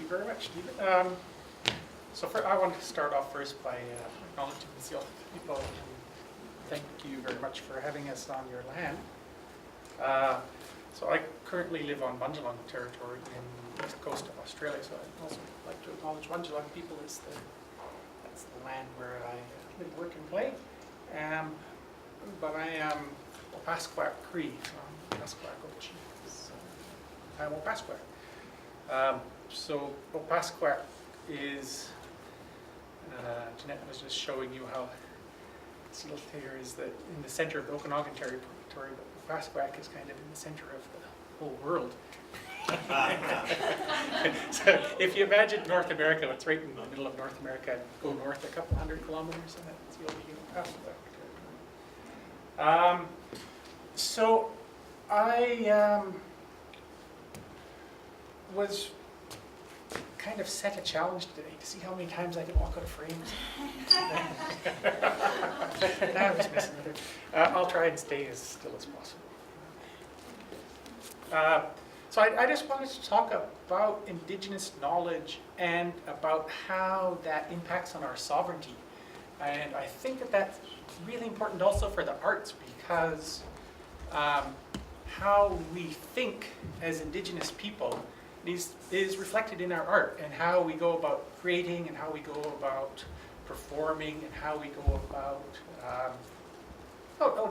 very much, Stephen. I want to start off first by acknowledging the Seal people. And thank you very much for having us on your land. So I currently live on Bundjalung territory in the east coast of Australia, so I'd also like to acknowledge Bundjalung people as that's the land where I live, work, and play. But I am Wapasquak Cree from Wapasquak Chiefs. I'm Wapasquak. So Wapasquak is, Jeanette was just showing you how Seal Taylor is in the center of the Okanagan territory, but Wapasquak is kind of in the center of the whole world. So if you imagine North America, it's right in the middle of North America, and go north a couple hundred kilometers, and that's you'll be Wapasquak territory. So I was kind of set a challenge today to see how many times I can walk out of frames. I was missing it. I'll try and stay as still as possible. So I just wanted to talk about Indigenous knowledge and about how that impacts on our sovereignty. And I think that that's really important also for the arts, because how we think as Indigenous people is reflected in our art, and how we go about creating, and how we go about performing, and how we go about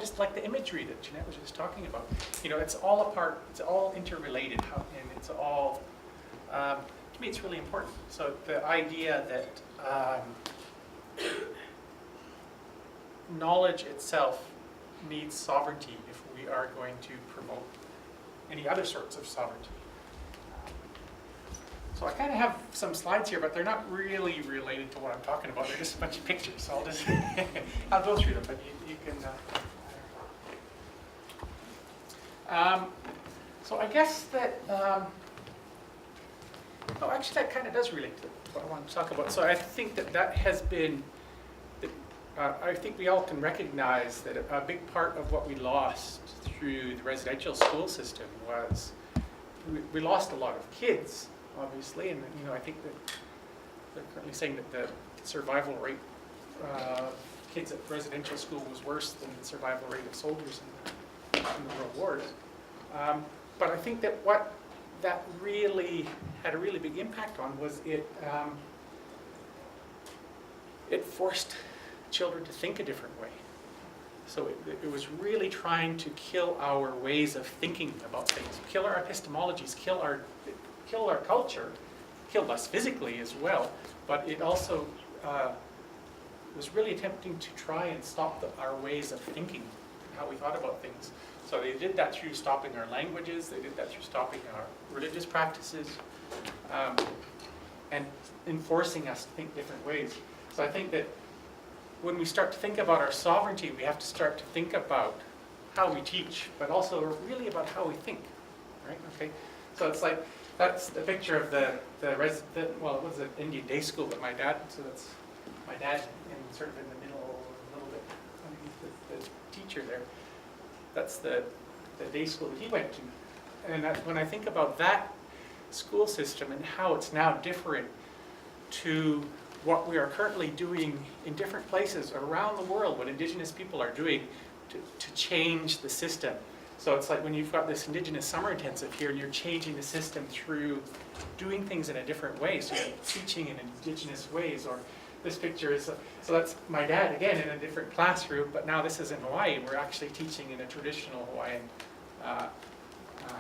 just like the imagery that Jeanette was just talking about. You know, it's all a part, it's all interrelated, and it's all, to me it's really important. So the idea that knowledge itself needs sovereignty if we are going to promote any other sorts of sovereignty. So I kind of have some slides here, but they're not really related to what I'm talking about. They're just a bunch of pictures, so I'll just I'll go through them, but you can. So I guess that. Actually, that kind of does relate to what I want to talk about. So I think that has been. I think we all can recognize that a big part of what we lost through the residential school system was we lost a lot of kids, obviously, and I think that they're currently saying that the survival rate of kids at residential school was worse than the survival rate of soldiers in the world wars. But I think that what that really had a really big impact on was it forced children to think a different way. So it was really trying to kill our ways of thinking about things, kill our epistemologies, kill our culture, killed us physically as well, but it also was really attempting to try and stop our ways of thinking, how we thought about things. So they did that through stopping our languages, they did that through stopping our religious practices, and enforcing us to think different ways. So I think that when we start to think about our sovereignty, we have to start to think about how we teach, but also really about how we think, right? Okay. So it's like, that's the picture of it was an Indian day school, but my dad, so that's my dad sort of in the middle, a little bit underneath the teacher there. That's the day school that he went to. And when I think about that school system and how it's now different to what we are currently doing in different places around the world, what Indigenous people are doing to change the system. So it's like when you've got this Indigenous summer intensive here and you're changing the system through doing things in a different way. So you're teaching in Indigenous ways. Or this picture is, so that's my dad again in a different classroom, but now this is in Hawaii. We're actually teaching in a traditional Hawaiian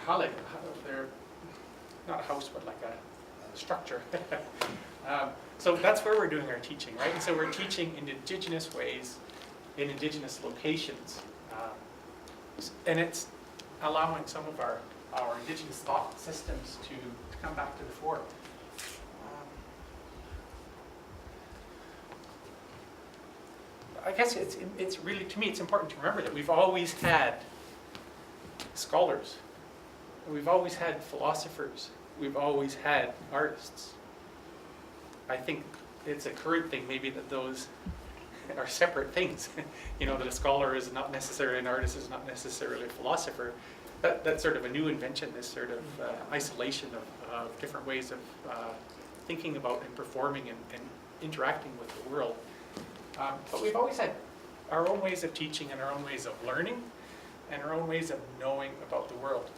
hale. They're not a house, but like a structure. So that's where we're doing our teaching, right? And so we're teaching in Indigenous ways, in Indigenous locations. And it's allowing some of our Indigenous thought systems to come back to the fore. I guess it's really, to me, it's important to remember that we've always had scholars. We've always had philosophers. We've always had artists. I think it's a current thing maybe that those are separate things. That a scholar is not necessarily an artist, is not necessarily a philosopher. That's sort of a new invention, this sort of isolation of different ways of thinking about and performing and interacting with the world. But we've always had our own ways of teaching and our own ways of learning and our own ways of knowing about the world.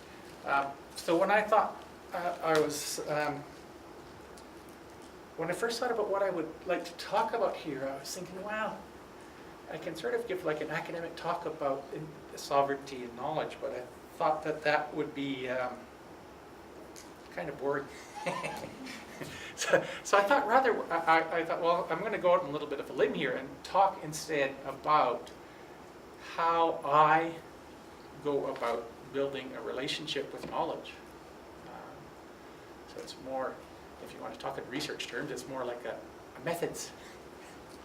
So when I thought when I first thought about what I would like to talk about here, I was thinking, wow, I can sort of give like an academic talk about sovereignty and knowledge, but I thought that that would be kind of boring. So I thought rather, I thought, well, I'm going to go out on a little bit of a limb here and talk instead about how I go about building a relationship with knowledge. So it's more, if you want to talk in research terms, it's more like a methods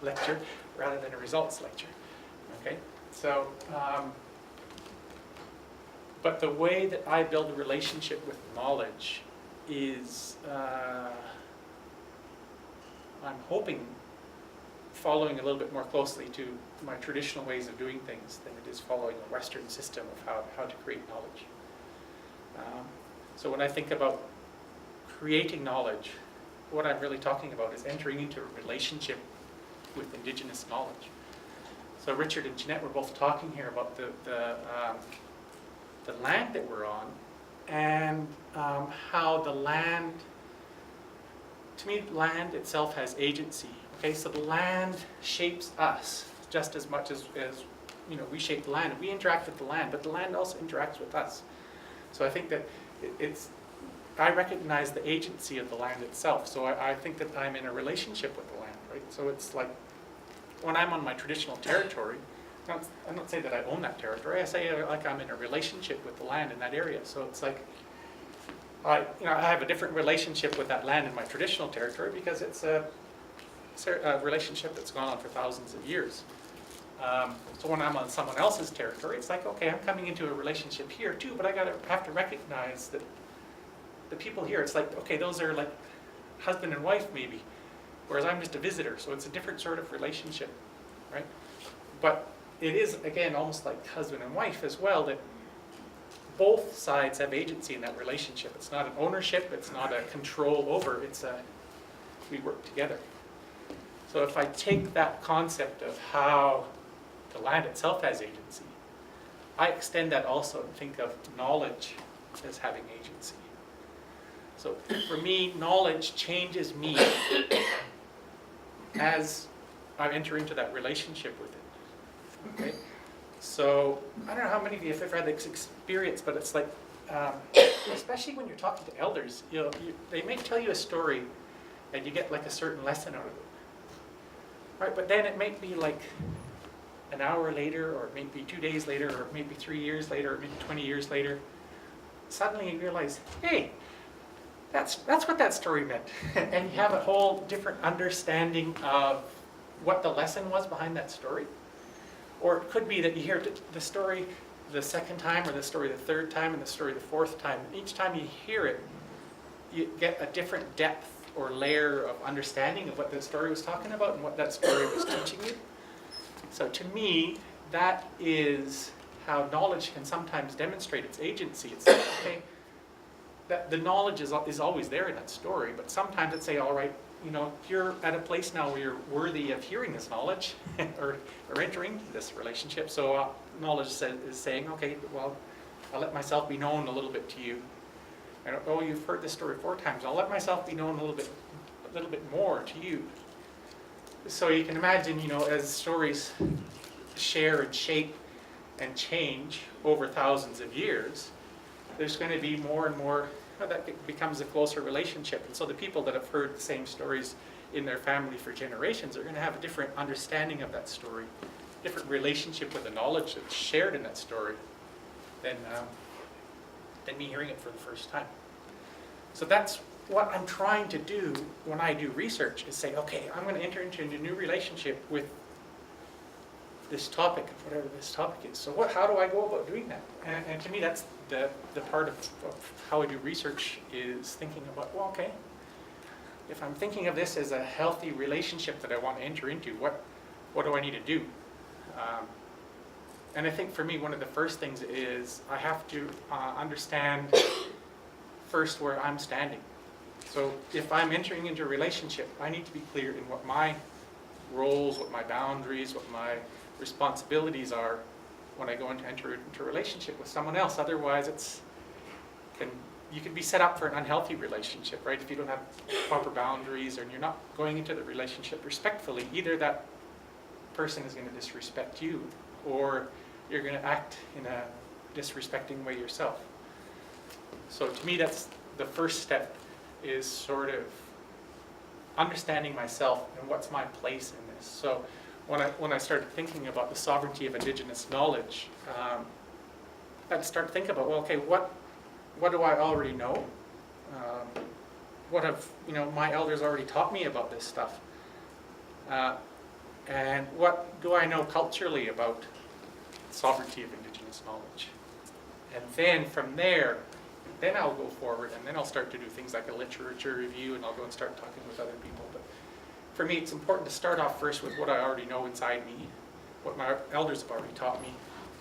lecture rather than a results lecture. Okay, so, but the way that I build a relationship with knowledge is, I'm hoping, following a little bit more closely to my traditional ways of doing things than it is following a Western system of how to create knowledge. So when I think about creating knowledge, what I'm really talking about is entering into a relationship with Indigenous knowledge. So Richard and Jeanette were both talking here about the land that we're on, and how the land, to me, land itself has agency. Okay, so the land shapes us just as much as we shape the land. We interact with the land, but the land also interacts with us. So I think that I recognize the agency of the land itself. So I think that I'm in a relationship with the land, right? So it's like when I'm on my traditional territory, I don't say that I own that territory. I say like I'm in a relationship with the land in that area. So it's like I have a different relationship with that land in my traditional territory because it's a relationship that's gone on for thousands of years. So when I'm on someone else's territory, it's like, okay, I'm coming into a relationship here too, but I have to recognize that the people here, it's like, okay, those are like husband and wife maybe, whereas I'm just a visitor, so it's a different sort of relationship, right? But it is, again, almost like husband and wife as well, that both sides have agency in that relationship. It's not an ownership, it's not a control over, we work together. So if I take that concept of how the land itself has agency, I extend that also and think of knowledge as having agency. So for me, knowledge changes me as I enter into that relationship with it. Okay? So I don't know how many of you have ever had this experience, but it's like, especially when you're talking to elders, they may tell you a story and you get like a certain lesson out of it. Right, but then it might be like an hour later, or maybe 2 days later, or maybe 3 years later, or maybe 20 years later, suddenly you realize, hey, that's what that story meant. And you have a whole different understanding of what the lesson was behind that story. Or it could be that you hear the story the second time, or the story the third time, and the story the fourth time. Each time you hear it, you get a different depth or layer of understanding of what that story was talking about and what that story was teaching you. So to me, that is how knowledge can sometimes demonstrate its agency. It's like, okay, that the knowledge is always there in that story, but sometimes it's say, all right, you're at a place now where you're worthy of hearing this knowledge or entering this relationship. So knowledge is saying, okay, well, I'll let myself be known a little bit to you. Oh, you've heard this story 4 times. I'll let myself be known a little bit more to you. So you can imagine, as stories share and shape and change over thousands of years, there's going to be more and more, that becomes a closer relationship. And so the people that have heard the same stories in their family for generations are going to have a different understanding of that story, different relationship with the knowledge that's shared in that story than me hearing it for the first time. So that's what I'm trying to do when I do research, is say, okay, I'm going to enter into a new relationship with this topic, whatever this topic is. So how do I go about doing that? And to me, that's the part of how I do research, is thinking about, well, okay, if I'm thinking of this as a healthy relationship that I want to enter into, what do I need to do? And I think for me, one of the first things is I have to understand first where I'm standing. So if I'm entering into a relationship, I need to be clear in what my roles, what my boundaries, what my responsibilities are when I go into enter into a relationship with someone else. Otherwise, you could be set up for an unhealthy relationship, right? If you don't have proper boundaries and you're not going into the relationship respectfully, either that person is going to disrespect you or you're going to act in a disrespecting way yourself. So to me, that's the first step, is sort of understanding myself and what's my place in this. So when I started thinking about the sovereignty of Indigenous knowledge, I had to start to think about, well, okay, what do I already know? What have my elders already taught me about this stuff? And what do I know culturally about sovereignty of Indigenous knowledge? And then from there, then I'll go forward, and then I'll start to do things like a literature review, and I'll go and start talking with other people. But for me, it's important to start off first with what I already know inside me, what my elders have already taught me,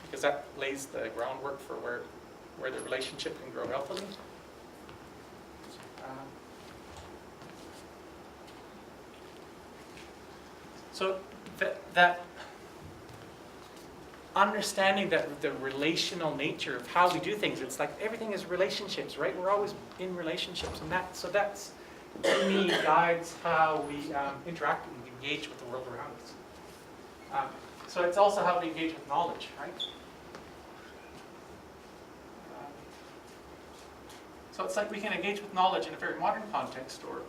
because that lays the groundwork for where the relationship can grow healthily. So that understanding that the relational nature of how we do things, it's like everything is relationships, right? We're always in relationships, and that's to me guides how we interact and engage with the world around us. So it's also how we engage with knowledge, right? So it's like we can engage with knowledge in a very modern context, or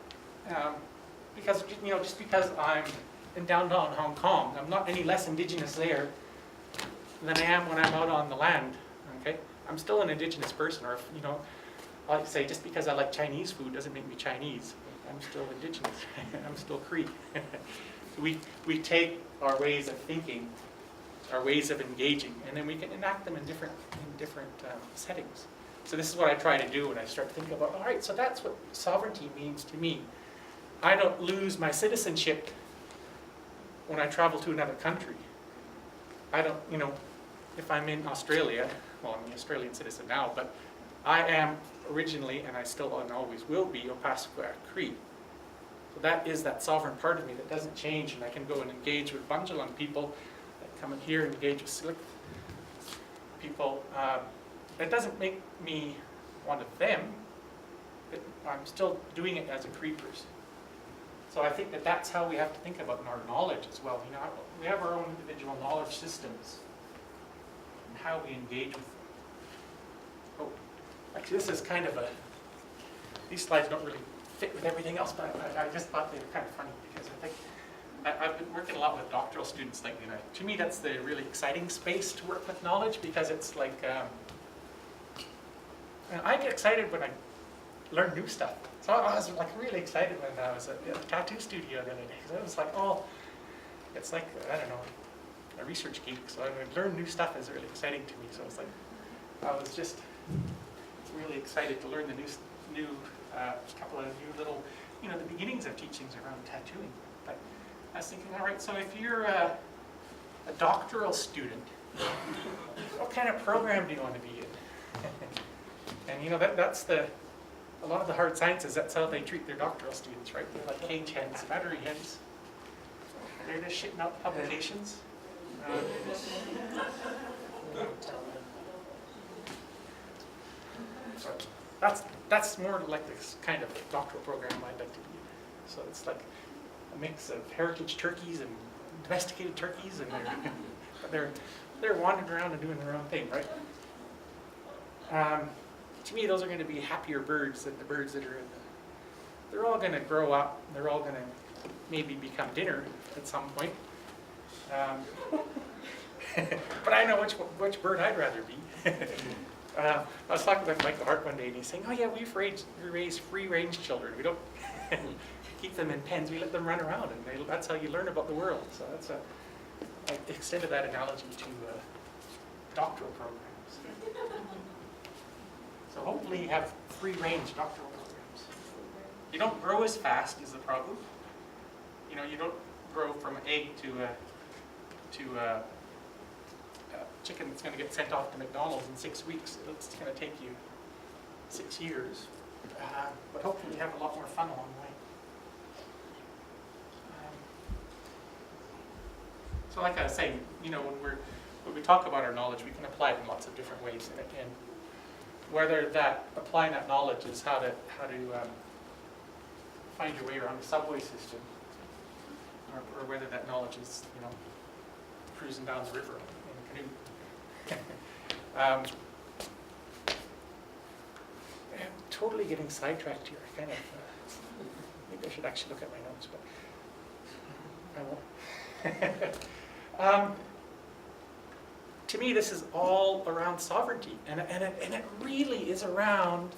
because just because I'm in downtown Hong Kong, I'm not any less Indigenous there than I am when I'm out on the land. Okay, I'm still an Indigenous person, or I like to say, just because I like Chinese food doesn't make me Chinese. I'm still Indigenous. I'm still Cree. We take our ways of thinking, our ways of engaging, and then we can enact them in different settings. So this is what I try to do when I start to think about, all right, so that's what sovereignty means to me. I don't lose my citizenship when I travel to another country. I don't, if I'm in Australia, well, I'm an Australian citizen now, but I am originally, and I still and always will be, Opaskwayak Cree. So that is that sovereign part of me that doesn't change, and I can go and engage with Bundjalung people, that come in here and engage with Silic people. It doesn't make me one of them, but I'm still doing it as a Cree person. So I think that's how we have to think about our knowledge as well. We have our own individual knowledge systems and how we engage with them. Oh, actually, this is kind of these slides don't really fit with everything else, but I just thought they were kind of funny because I think I've been working a lot with doctoral students lately. And to me, that's the really exciting space to work with knowledge, because it's like, I get excited when I learn new stuff. So I was like really excited when I was at the tattoo studio the other day, because I was like, it's like, I don't know, a research geek. So I learn new stuff is really exciting to me. So it's like, I was just really excited to learn the new couple of new little, the beginnings of teachings around tattooing. But I was thinking, all right, so if you're a doctoral student, what kind of program do you want to be in? And that's a lot of the hard sciences, that's how they treat their doctoral students, right? They're like cage hens, battery hens. They're just shitting out publications. So that's more like this kind of doctoral program I'd like to be in. So it's like a mix of heritage turkeys and domesticated turkeys, and they're wandering around and doing their own thing, right? To me, those are going to be happier birds than the birds that are they're all going to grow up. They're all going to maybe become dinner at some point. But I know which bird I'd rather be. I was talking with Michael Hart one day, and he's saying, oh yeah, we raise free-range children. We don't keep them in pens. We let them run around, and that's how you learn about the world. So I extended that analogy to doctoral programs. So hopefully you have free-range doctoral programs. You don't grow as fast is the problem. You don't grow from an egg to a chicken that's going to get sent off to McDonald's in 6 weeks. It's going to take you 6 years. but hopefully have a lot more fun along the way. So like I was saying, you know, when we talk about our knowledge, we can apply it in lots of different ways, and whether that applying that knowledge is how to find your way around the subway system, or whether that knowledge is, you know, cruising down the river in a canoe. I'm totally getting sidetracked here. I kind of maybe I should actually look at my notes, but I won't. To me, this is all around sovereignty, and it really is around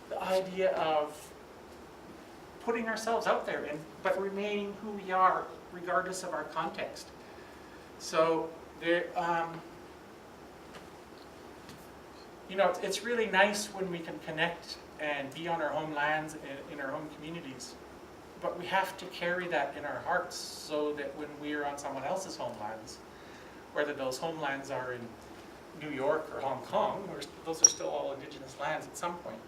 the idea of putting ourselves out there, but remaining who we are, regardless of our context. So there, you know, it's really nice when we can connect and be on our homelands and in our home communities, but we have to carry that in our hearts so that when we're on someone else's homelands, whether those homelands are in New York or Hong Kong, or those are still all Indigenous lands at some point,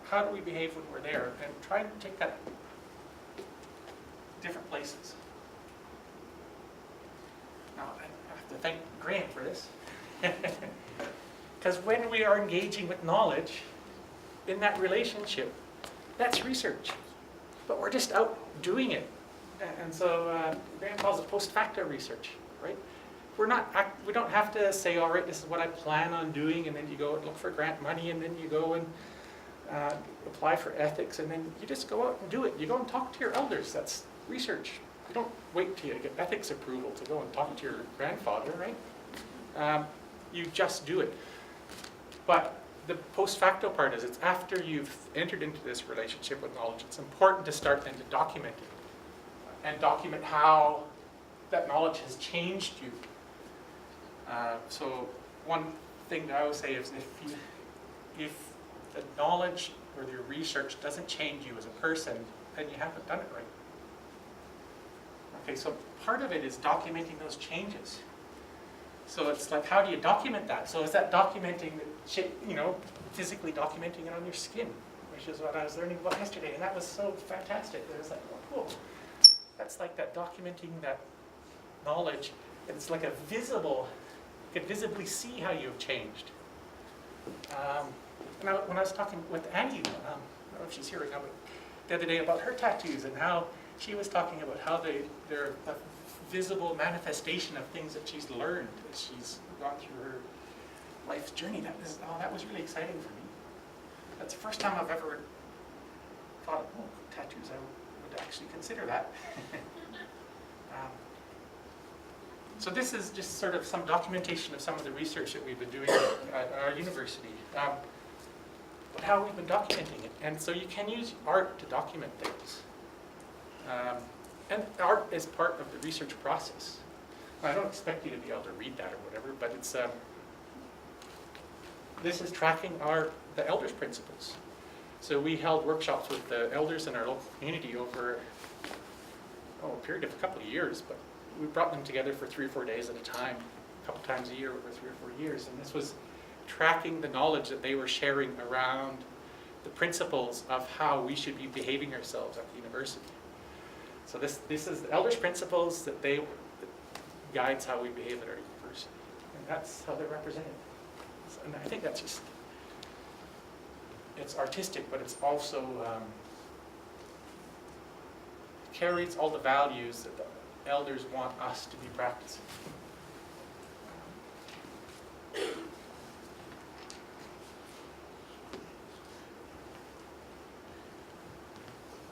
how do we behave when we're there, and try to take that different places. Now, I have to thank Graham for this. Because when we are engaging with knowledge in that relationship, that's research. But we're just out doing it. And so Graham calls it post facto research, right? We don't have to say, all right, this is what I plan on doing, and then you go and look for grant money, and then you go and apply for ethics, and then you just go out and do it. You go and talk to your elders. That's research. You don't wait till you get ethics approval to go and talk to your grandfather, right? You just do it. But the post facto part is, it's after you've entered into this relationship with knowledge, it's important to start then to document it, and document how that knowledge has changed you. So one thing that I would say is, if the knowledge or your research doesn't change you as a person, then you haven't done it right. Okay, so part of it is documenting those changes. So it's like, how do you document that? So is that documenting, you know, physically documenting it on your skin, which is what I was learning about yesterday, and that was so fantastic. It was like, oh, cool. That's like that documenting that knowledge. It's like a visible, you can visibly see how you've changed. When I was talking with Annie, I don't know if she's here right now, but the other day about her tattoos, and how she was talking about how they're a visible manifestation of things that she's learned as she's gone through her life's journey. That was really exciting for me. That's the first time I've ever thought of, oh, tattoos, I would actually consider that. So this is just sort of some documentation of some of the research that we've been doing at our university, but how we've been documenting it. And so you can use art to document things. And art is part of the research process. I don't expect you to be able to read that or whatever, but it's this is tracking the elders' principles. So we held workshops with the elders in our local community over a period of a couple of years, but we brought them together for 3 or 4 days at a time, a couple times a year over 3 or 4 years, and this was tracking the knowledge that they were sharing around the principles of how we should be behaving ourselves at the university. So this is the elders' principles that guides how we behave at our university, and that's how they're represented. And I think that's just, it's artistic, but it's also carries all the values that the elders want us to be practicing.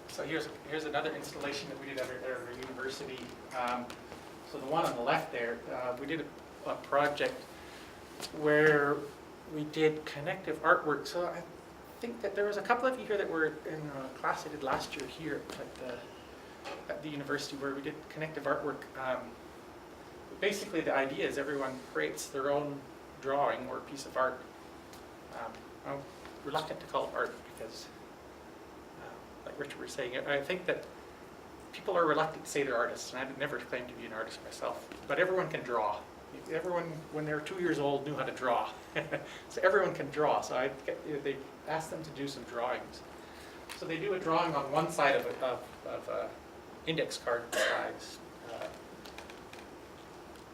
So here's another installation that we did at our university. So the one on the left there, we did a project where we did connective artwork. So I think that there was a couple of you here that were in a class I did last year here at the university, where we did connective artwork. Basically the idea is everyone creates their own drawing or piece of art. I'm reluctant to call it art because, like Richard was saying, I think that people are reluctant to say they're artists, and I would never claim to be an artist myself, but everyone can draw. Everyone, when they were 2 years old, knew how to draw. So everyone can draw. So they asked them to do some drawings. So they do a drawing on one side of a index card size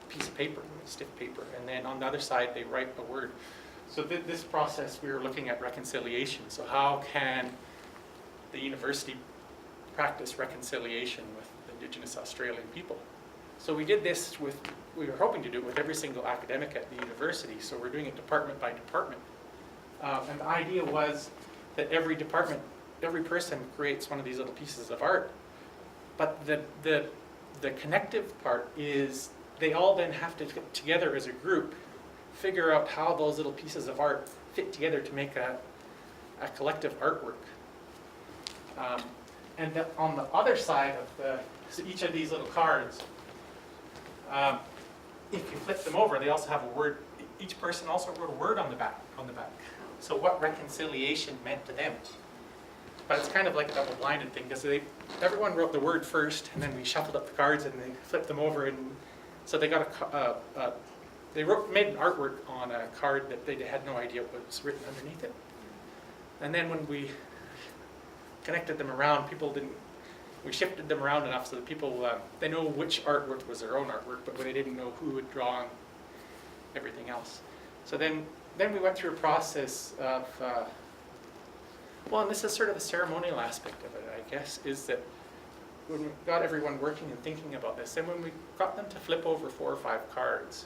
piece of paper, stiff paper, and then on the other side they write a word. So this process, we were looking at reconciliation. So how can the university practice reconciliation with Indigenous Australian people? So we did this with, we were hoping to do it with every single academic at the university, so we're doing it department by department. And the idea was that every department, every person creates one of these little pieces of art. But the connective part is they all then have to get together as a group, figure out how those little pieces of art fit together to make a collective artwork. And on the other side of so each of these little cards, if you flip them over, they also have a word. Each person also wrote a word on the back. So what reconciliation meant to them. But it's kind of like a double-blinded thing, because everyone wrote the word first, and then we shuffled up the cards and they flipped them over, and so they got made an artwork on a card that they had no idea what was written underneath it. And then when we connected them around, we shifted them around enough so that people, they know which artwork was their own artwork, but they didn't know who had drawn everything else. So then we went through a process of, well, and this is sort of the ceremonial aspect of it, I guess, is that when we got everyone working and thinking about this, and when we got them to flip over 4 or 5 cards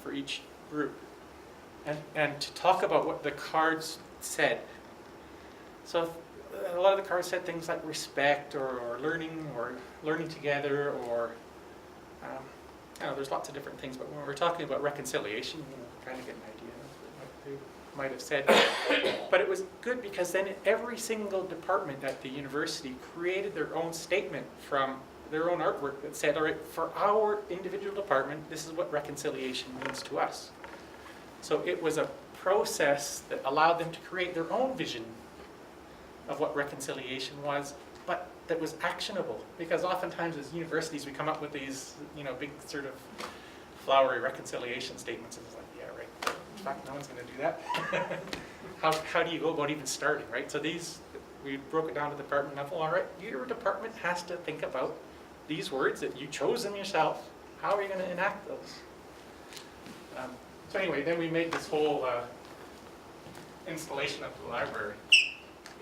for each group, and to talk about what the cards said. So a lot of the cards said things like respect, or learning together, or I don't know, there's lots of different things, but when we're talking about reconciliation, you kind of get an idea of what they might have said. But it was good because then every single department at the university created their own statement from their own artwork that said, all right, for our individual department, this is what reconciliation means to us. So it was a process that allowed them to create their own vision of what reconciliation was, but that was actionable. Because oftentimes as universities, we come up with these, big sort of flowery reconciliation statements, and it's like, yeah, right, in fact, no one's going to do that. How do you go about even starting, right? So we broke it down to the department level. All right, your department has to think about these words that you chose them yourself. How are you going to enact those? So anyway, then we made this whole installation of the library.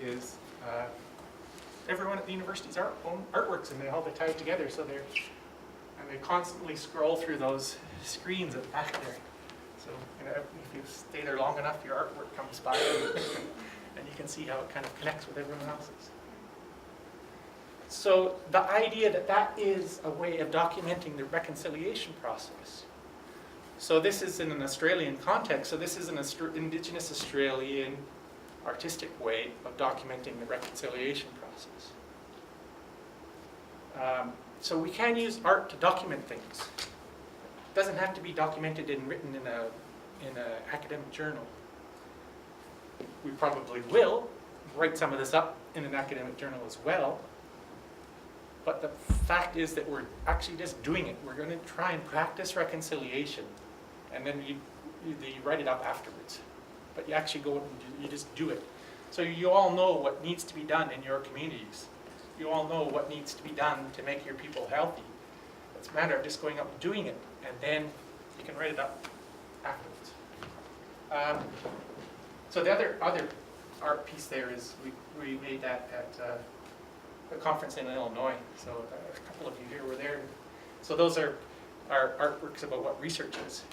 Is everyone at the university's own artworks, and they all tied together, so they constantly scroll through those screens at the back there. So if you stay there long enough, your artwork comes by, and you can see how it kind of connects with everyone else's. So the idea that is a way of documenting the reconciliation process. So this is in an Australian context. So this is an Indigenous Australian artistic way of documenting the reconciliation process. So we can use art to document things. It doesn't have to be documented and written in an academic journal. We probably will write some of this up in an academic journal as well. But the fact is that we're actually just doing it. We're going to try and practice reconciliation, and then you write it up afterwards. But you actually go and you just do it. So you all know what needs to be done in your communities. You all know what needs to be done to make your people healthy. It's a matter of just going up and doing it, and then you can write it up afterwards. So the other art piece there is we made that at a conference in Illinois. So a couple of you here were there. So those are our artworks about what research is.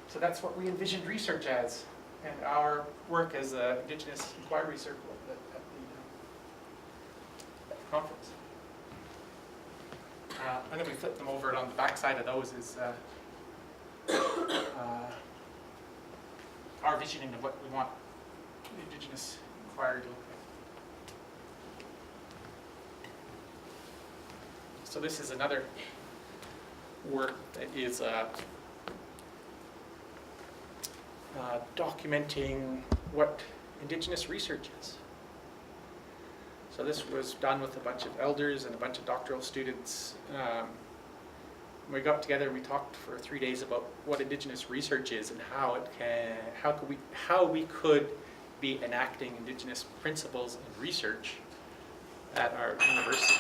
So that's what we envisioned research as, and our work as an Indigenous Inquiry Circle at the conference. I'm going to flip them over, and on the back side of those is our visioning of what we want the Indigenous Inquiry to look like. So this is another work that is documenting what Indigenous research is. So this was done with a bunch of elders and a bunch of doctoral students we got together and we talked for 3 days about what Indigenous research is and how we could be enacting Indigenous principles in research at our university.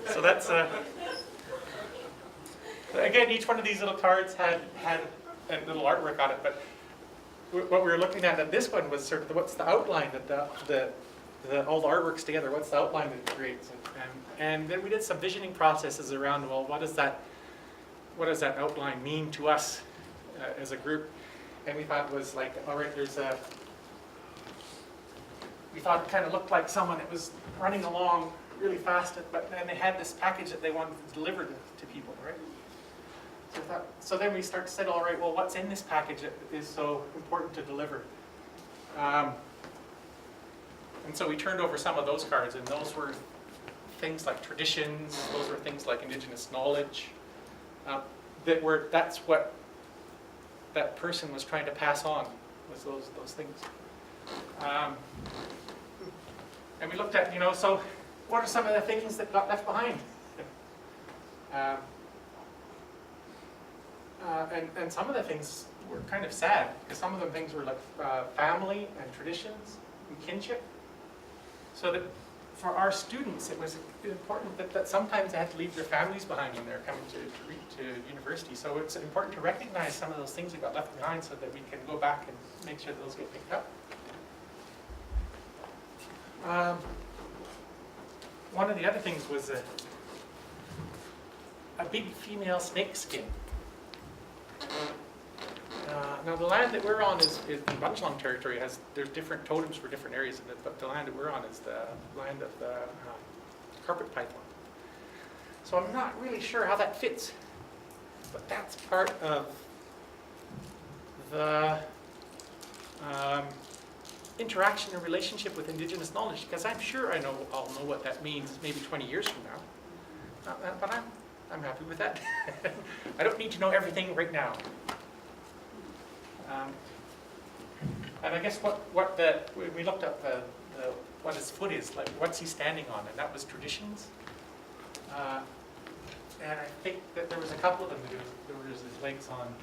So that's again, each one of these little cards had a little artwork on it, but what we were looking at this one was sort of what's the outline that all the artworks together, what's the outline that it creates, and then we did some visioning processes around, well, what does that outline mean to us as a group? And we thought it was like, all right, we thought it kind of looked like someone that was running along really fast, but then they had this package that they wanted to deliver to people, right? So then we said, all right, well, what's in this package that is so important to deliver? And so we turned over some of those cards, and those were things like traditions, those were things like Indigenous knowledge, that's what that person was trying to pass on, was those things. And we looked at, so what are some of the things that got left behind? And some of the things were kind of sad, because some of the things were like family and traditions and kinship. So that for our students, it was important that sometimes they had to leave their families behind when they're coming to university. So it's important to recognize some of those things that got left behind so that we can go back and make sure that those get picked up. One of the other things was a big female snake skin. Now the land that we're on is in Bunjalung territory. There's different totems for different areas, but the land that we're on is the land of the carpet python. So I'm not really sure how that fits, but that's part of the interaction and relationship with Indigenous knowledge, because I'm sure I'll know what that means maybe 20 years from now. But I'm happy with that. I don't need to know everything right now. And I guess we looked up what his foot is, like what's he standing on, and that was traditions. And I think that there was a couple of them that there was his legs on.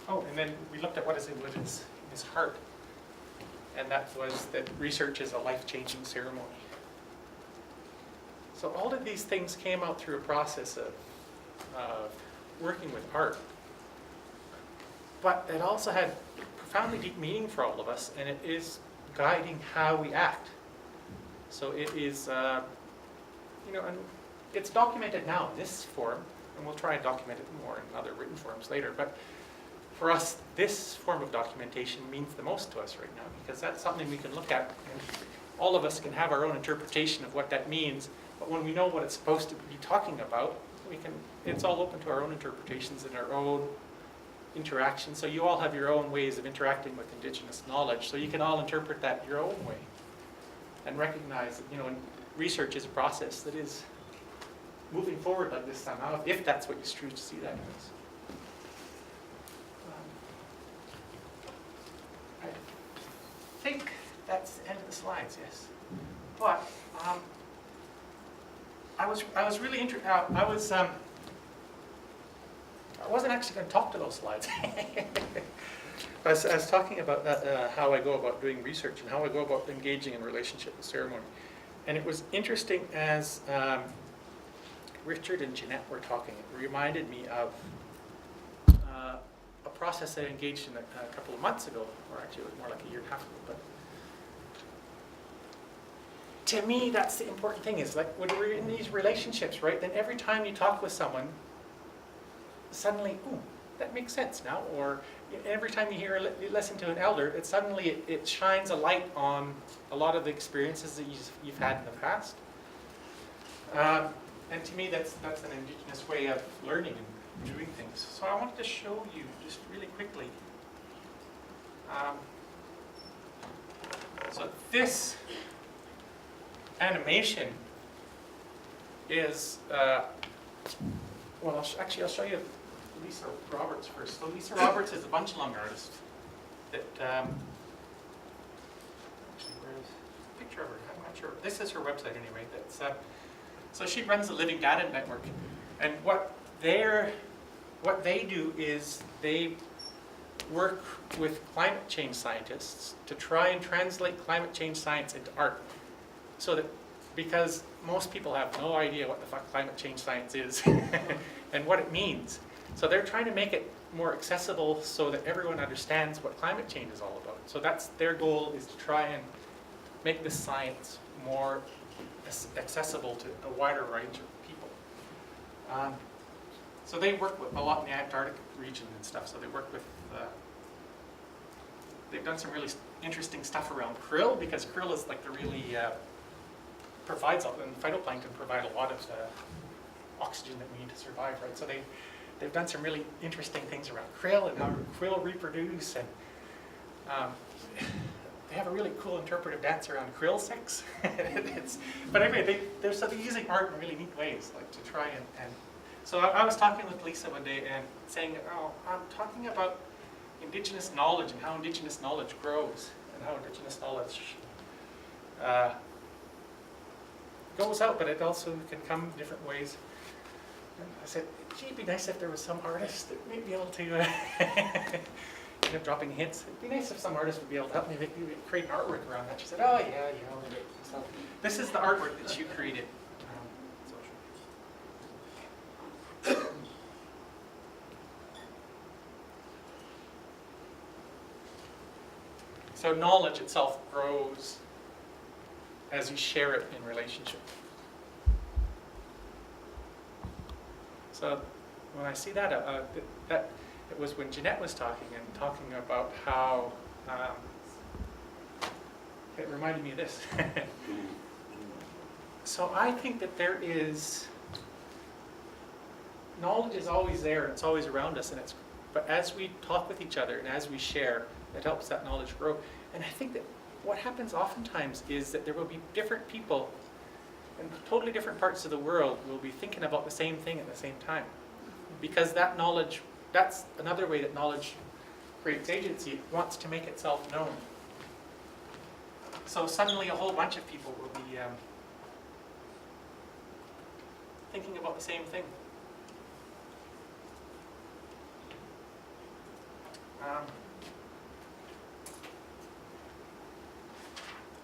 And then we looked at what is in his heart, and that was that research is a life-changing ceremony. So all of these things came out through a process of working with art, but it also had profoundly deep meaning for all of us, and it is guiding how we act. So it is, and it's documented now in this form, and we'll try and document it more in other written forms later, but for us, this form of documentation means the most to us right now, because that's something we can look at, and all of us can have our own interpretation of what that means, but when we know what it's supposed to be talking about, it's all open to our own interpretations and our own interactions. So you all have your own ways of interacting with Indigenous knowledge, so you can all interpret that your own way and recognize that, research is a process that is moving forward like this somehow, if that's what you choose to see that as. I think that's the end of the slides, yes. But I was really interested. I wasn't actually going to talk to those slides. I was talking about how I go about doing research and how I go about engaging in relationship with ceremony. And it was interesting as Richard and Jeanette were talking. It reminded me of a process I engaged in a couple of months ago, or actually it was more like a year and a half ago. But to me, that's the important thing, is like when we're in these relationships, right, then every time you talk with someone, suddenly, ooh, that makes sense now. Or every time you listen to an elder, it shines a light on a lot of the experiences that you've had in the past. And to me, that's an Indigenous way of learning and doing things. So I wanted to show you just really quickly. So this animation is well, actually, I'll show you Lisa Roberts first. So Lisa Roberts is a bunch lung artist that, actually, where's a picture of her? I'm not sure. This is her website anyway. That's, so she runs the Living Data Network. And what they do is they work with climate change scientists to try and translate climate change science into art. So that, because most people have no idea what the fuck climate change science is and what it means. So they're trying to make it more accessible so that everyone understands what climate change is all about. So that's their goal, is to try and make this science more accessible to a wider range of people. So they work with a lot in the Antarctic region and stuff. So they work with, they've done some really interesting stuff around krill, because krill is like the really, provides, and phytoplankton provide a lot of the oxygen that we need to survive, right? So they've done some really interesting things around krill and how krill reproduce, and they have a really cool interpretive dance around krill sex. But anyway, they're using art in really neat ways, like to try and so I was talking with Lisa one day and saying, oh, I'm talking about Indigenous knowledge and how Indigenous knowledge grows and how Indigenous knowledge goes out, but it also can come different ways. And I said, gee, it'd be nice if there was some artist that may be able to, end up dropping hints. It'd be nice if some artist would be able to help me create an artwork around that. She said, oh yeah, you know. So this is the artwork that you created. So knowledge itself grows as you share it in relationship. So when I see that, it was when Jeanette was talking about how, it reminded me of this. So I think that there is, knowledge is always there, it's always around us, but as we talk with each other and as we share, it helps that knowledge grow. And I think that what happens oftentimes is that there will be different people in totally different parts of the world will be thinking about the same thing at the same time. Because that knowledge, that's another way that knowledge creates agency. It wants to make itself known. So suddenly a whole bunch of people will be thinking about the same thing.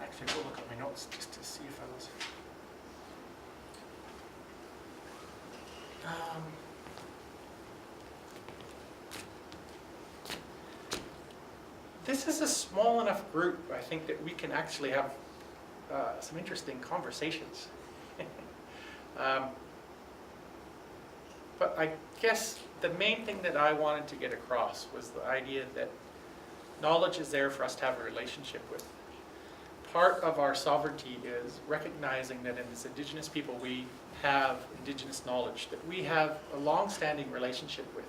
Actually, we'll look at my notes just to see if I was. This is a small enough group, I think, that we can actually have some interesting conversations. But I guess the main thing that I wanted to get across was the idea that knowledge is there for us to have a relationship with. Part of our sovereignty is recognizing that as Indigenous people we have Indigenous knowledge that we have a long-standing relationship with.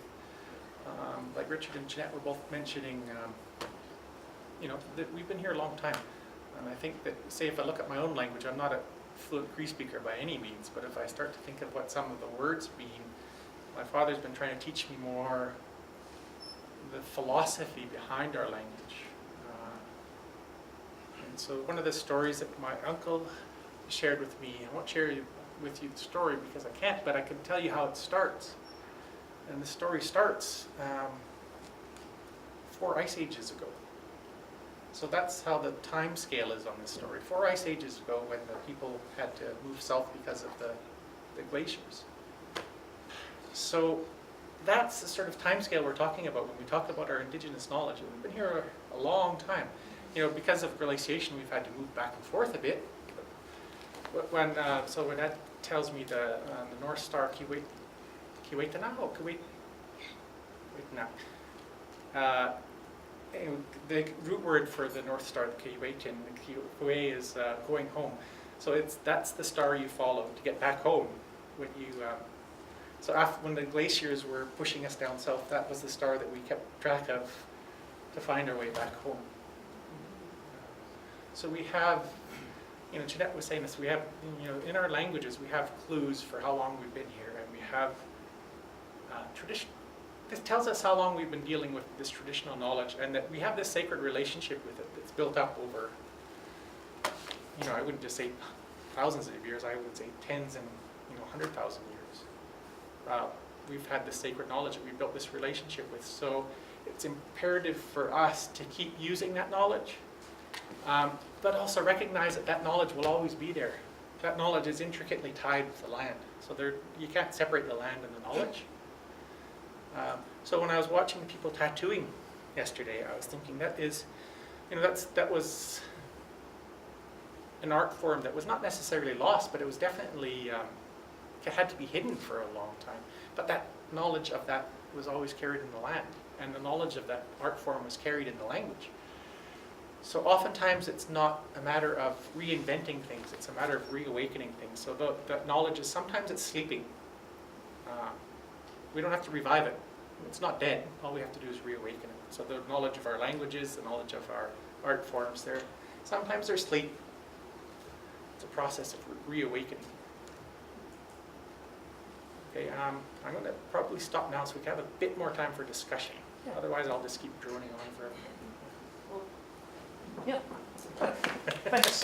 Like Richard and Jeanette were both mentioning, you know, that we've been here a long time. And I think that, say, if I look at my own language, I'm not a fluent Cree speaker by any means, but if I start to think of what some of the words mean, my father's been trying to teach me more the philosophy behind our language. And so one of the stories that my uncle shared with me, I won't share with you the story because I can't, but I can tell you how it starts. And the story starts 4 ice ages ago. So that's how the time scale is on this story. 4 ice ages ago, when the people had to move south because of the glaciers. So that's the sort of time scale we're talking about when we talk about our Indigenous knowledge. We've been here a long time. You know, because of glaciation, we've had to move back and forth a bit. So when that tells me the North Star the root word for the North Star, the Kiwaitan, the Kiwe is going home. So that's the star you follow to get back home. When you so when the glaciers were pushing us down south, that was the star that we kept track of to find our way back home. So we have, you know, Jeanette was saying this, we have, you know, in our languages we have clues for how long we've been here, and we have tradition. This tells us how long we've been dealing with this traditional knowledge, and that we have this sacred relationship with it that's built up over, I wouldn't just say thousands of years, I would say tens and 100,000 years. We've had this sacred knowledge that we've built this relationship with, so it's imperative for us to keep using that knowledge, but also recognize that that knowledge will always be there. That knowledge is intricately tied with the land, so you can't separate the land and the knowledge. So when I was watching people tattooing yesterday, I was thinking that was an art form that was not necessarily lost, but it was definitely, it had to be hidden for a long time. But that knowledge of that was always carried in the land, and the knowledge of that art form was carried in the language. So oftentimes it's not a matter of reinventing things, it's a matter of reawakening things. So that knowledge is, sometimes it's sleeping. We don't have to revive it. It's not dead. All we have to do is reawaken it. So the knowledge of our languages, the knowledge of our art forms, sometimes they're asleep. It's a process of reawakening. Okay, I'm going to probably stop now so we can have a bit more time for discussion. Yeah. Otherwise, I'll just keep droning on forever. Yeah. Thanks.